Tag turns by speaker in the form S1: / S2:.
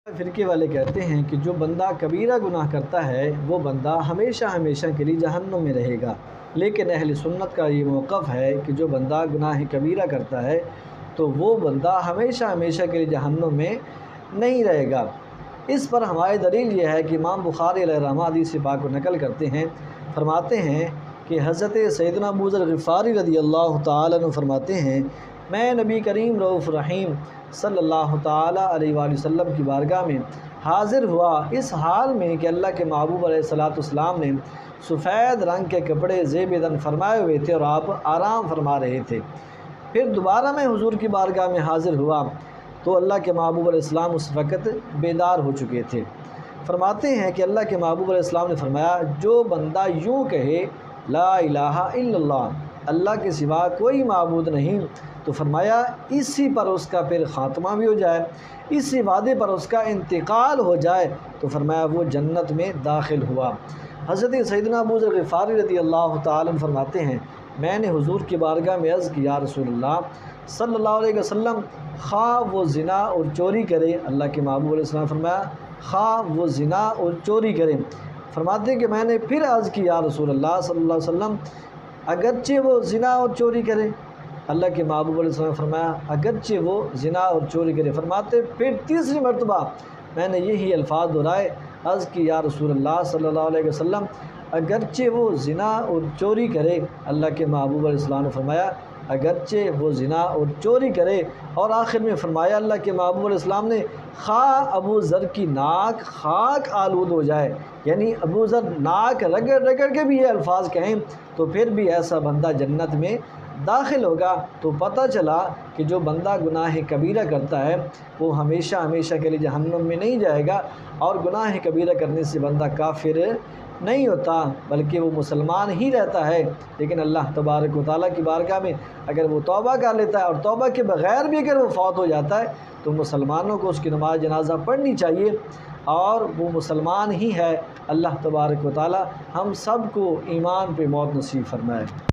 S1: فرقے والے کہتے ہیں کہ جو بندہ کبیرہ گناہ کرتا ہے وہ بندہ ہمیشہ ہمیشہ کے لیے جہنم میں رہے گا، لیکن اہل سنت کا یہ موقف ہے کہ جو بندہ گناہ کبیرہ کرتا ہے تو وہ بندہ ہمیشہ ہمیشہ کے لیے جہنم میں نہیں رہے گا۔ اس پر ہماری دلیل یہ ہے کہ امام بخاری علیہ رحمہ حدیث پاک کو نقل کرتے ہیں، فرماتے ہیں کہ حضرت سیدنا ابو ذر غفاری رضی اللہ تعالیٰ عنہ فرماتے ہیں، میں نبی کریم رؤوف رحیم صلی اللہ تعالیٰ علیہ وآلہ وسلم کی بارگاہ میں حاضر ہوا اس حال میں کہ اللہ کے محبوب علیہ السلام نے سفید رنگ کے کپڑے زیب دن فرمائے ہوئے تھے اور آپ آرام فرما رہے تھے۔ پھر دوبارہ میں حضور کی بارگاہ میں حاضر ہوا تو اللہ کے محبوب علیہ السلام اس وقت بیدار ہو چکے تھے۔ فرماتے ہیں کہ اللہ کے محبوب علیہ السلام نے فرمایا، جو بندہ یوں کہے لا الہ الا اللہ، اللہ کے سوا کوئی معبود نہیں، تو فرمایا اسی پر اس کا پھر خاتمہ بھی ہو جائے، اسی وعدے پر اس کا انتقال ہو جائے، تو فرمایا وہ جنت میں داخل ہوا۔ حضرت سیدنا ابو ذر غفاری رضی اللہ تعالیٰ عنہ فرماتے ہیں، میں نے حضور کی بارگاہ میں عرض کیا، رسول اللہ صلی اللہ علیہ وسلم، خواہ وہ زنا اور چوری کرے، اللہ کے محبوب علیہ السلام فرمایا خواہ وہ زنا اور چوری کرے۔ فرماتے ہیں کہ میں نے پھر عرض کیا، رسول اللہ صلی اللہ علیہ وسلم، اگرچہ وہ زنا اور چوری کرے، اللہ کے محبوب علیہ السلام فرمایا اگرچہ وہ زنا اور چوری کرے۔ فرماتے پھر تیسری مرتبہ میں نے یہی الفاظ دہرائے، عرض کی یا رسول اللہ صلی اللہ علیہ وسلم، اگرچہ وہ زنا اور چوری کرے، اللہ کے محبوب علیہ السلام نے فرمایا اگرچہ وہ زنا اور چوری کرے، اور آخر میں فرمایا اللہ کے محبوب علیہ السلام نے، خواہ ابو ذر کی ناک خاک آلود ہو جائے، یعنی ابو ذر ناک رگڑ رگڑ کے بھی یہ الفاظ کہیں تو پھر بھی ایسا بندہ جنت میں داخل ہوگا۔ تو پتہ چلا کہ جو بندہ گناہ کبیرہ کرتا ہے وہ ہمیشہ ہمیشہ کے لیے جہنم میں نہیں جائے گا، اور گناہ کبیرہ کرنے سے بندہ کافر نہیں ہوتا بلکہ وہ مسلمان ہی رہتا ہے۔ لیکن اللہ تبارک و تعالیٰ کی بارگاہ میں اگر وہ توبہ کر لیتا ہے اور توبہ کے بغیر بھی اگر وہ فوت ہو جاتا ہے تو مسلمانوں کو اس کی نماز جنازہ پڑھنی چاہیے، اور وہ مسلمان ہی ہے۔ اللہ تبارک و تعالیٰ ہم سب کو ایمان پہ موت نصیب فرمائے۔